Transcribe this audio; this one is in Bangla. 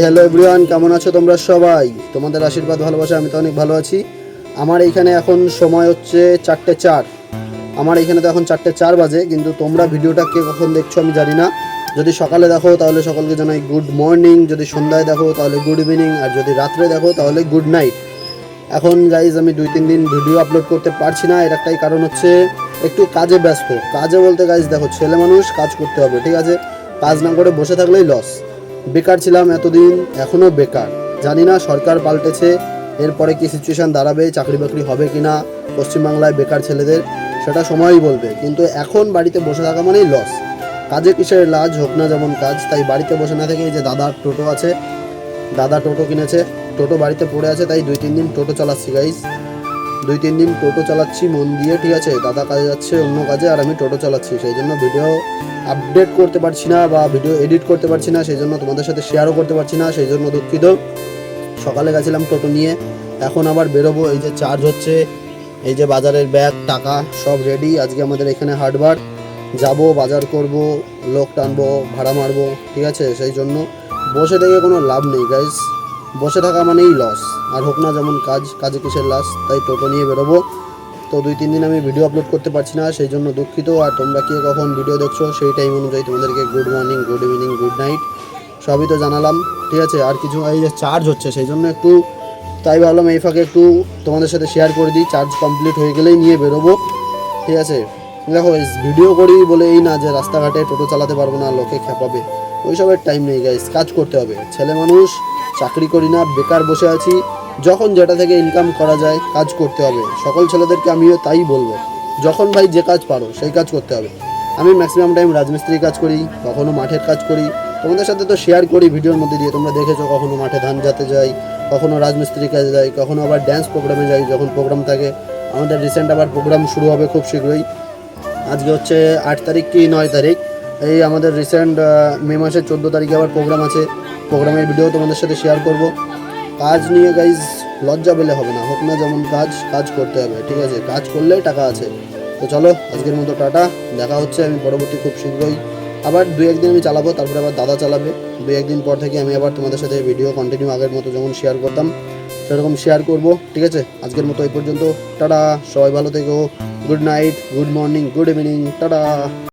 হ্যালো এভরিওয়ান, কেমন আছো তোমরা সবাই? তোমাদের আশীর্বাদ ভালোবাসা আমি তো অনেক ভালো আছি। আমার এইখানে এখন সময় হচ্ছে 4:04। আমার এইখানে তো এখন 4:04 বাজে, কিন্তু তোমরা ভিডিওটা কে কখন দেখছো আমি জানি না। যদি সকালে দেখো তাহলে সকলকে জানাই গুড মর্নিং, যদি সন্ধ্যায় দেখো তাহলে গুড ইভিনিং, আর যদি রাত্রে দেখো তাহলে গুড নাইট। এখন গাইজ আমি 2-3 দিন ভিডিও আপলোড করতে পারছি না, এর একটাই কারণ হচ্ছে একটু কাজে ব্যস্ত। কাজে বলতে গাইজ দেখো, ছেলে মানুষ, কাজ করতে হবে, ঠিক আছে? কাজ না করে বসে থাকলেই লস। বেকার ছিলাম এতদিন, এখনও বেকার। জানি না সরকার পাল্টেছে, এরপরে কি সিচুয়েশান দাঁড়াবে, চাকরি বাকরি হবে কি না পশ্চিমবাংলায় বেকার ছেলেদের, সেটা সময়ই বলবে। কিন্তু এখন বাড়িতে বসে থাকা মানেই লস। কাজে কিসের লাজ, হোক না যেমন কাজ। তাই বাড়িতে বসে না থেকে এই যে দাদার টোটো আছে, দাদা টোটো কিনেছে, টোটো বাড়িতে পড়ে আছে, তাই 2-3 দিন টোটো চালাচ্ছি গাইজ। 2-3 দিন টোটো চালাচ্ছি মন দিয়ে, ঠিক আছে? দাদা কাজে যাচ্ছে অন্য কাজে, আর আমি টোটো চালাচ্ছি, সেই জন্য ভিডিও আপডেট করতে পারছি না বা ভিডিও এডিট করতে পারছি না, সেই জন্য তোমাদের সাথে শেয়ারও করতে পারছি না, সেই জন্য দুঃখিত। সকালে গেছিলাম টোটো নিয়ে, এখন আবার বেরোবো। এই যে চার্জ হচ্ছে, এই যে বাজারের ব্যাগ, টাকা সব রেডি। আজকে আমাদের এখানে হাটবার, যাব, বাজার করব, লোক টানবো, ভাড়া মারবো, ঠিক আছে? সেই জন্য বসে থেকে কোনো লাভ নেই গাইজ। বসে থাকা মানেই লস, আর হোক না যেমন কাজ, কাজে কিসের লাস। তাই টোটো নিয়ে বেরোবো। তো 2-3 দিন আমি ভিডিও আপলোড করতে পারছি না, সেই জন্য দুঃখিত। আর তোমরা কে কখন ভিডিও দেখছো সেই টাইম অনুযায়ী তোমাদেরকে good morning, good evening, good night সবই তো জানালাম, ঠিক আছে? আর কিছু, এই যে চার্জ হচ্ছে সেই জন্য একটু, তাই ভাবলাম এই ফাঁকে একটু তোমাদের সাথে শেয়ার করে দিই। চার্জ কমপ্লিট হয়ে গেলেই নিয়ে বেরোবো, ঠিক আছে? দেখো, ভিডিও করি বলে এই না যে রাস্তাঘাটে টোটো চালাতে পারবো না, লোকে খেপাবে, ওইসবের টাইম নেই গাইস। কাজ করতে হবে, ছেলে মানুষ, চাকরি করি না, বেকার বসে আছি। যখন যেটা থেকে ইনকাম করা যায় কাজ করতে হবে। সকল ছেলেদেরকে আমিও তাই বলবো, যখন ভাই যে কাজ পারো সেই কাজ করতে হবে। আমি ম্যাক্সিমাম টাইম রাজমিস্ত্রি কাজ করি, কখনো মাঠের কাজ করি, তোমাদের সাথে তো শেয়ার করি ভিডিওর মধ্যে দিয়ে, তোমরা দেখেছো। কখনো মাঠে ধান যেতে যাই, কখনো রাজমিস্ত্রি কাজে যাই, কখনো আবার ড্যান্স প্রোগ্রামে যাই যখন প্রোগ্রাম থাকে। আমাদের রিসেন্ট আবার প্রোগ্রাম শুরু হবে খুব শীঘ্রই। আজকে হচ্ছে 8 তারিখ কি 9 তারিখ, এই আমাদের রিসেন্ট মে মাসের 14 তারিখে আবার প্রোগ্রাম আছে। প্রোগ্রামের ভিডিও তোমাদের সাথে শেয়ার করব। কাজ নিয়ে গাইজ লজ্জা পেলে হবে না, হোক না যেমন কাজ, কাজ করতে হবে, ঠিক আছে? কাজ করলেই টাকা আছে। তো চলো, আজকের মতো টাটা, দেখা হচ্ছে আমি পরবর্তী খুব শীঘ্রই। আবার 2-1 দিন আমি চালাবো, তারপরে আবার দাদা চালাবে। 2-1 দিন পর থেকে আমি আবার তোমাদের সাথে ভিডিও কন্টিনিউ আগের মতো যেমন শেয়ার করতাম সেরকম শেয়ার করব, ঠিক আছে? আজকের মতো এই পর্যন্ত, টাটা। সবাই ভালো থেকো, good night, good morning, good evening, tata.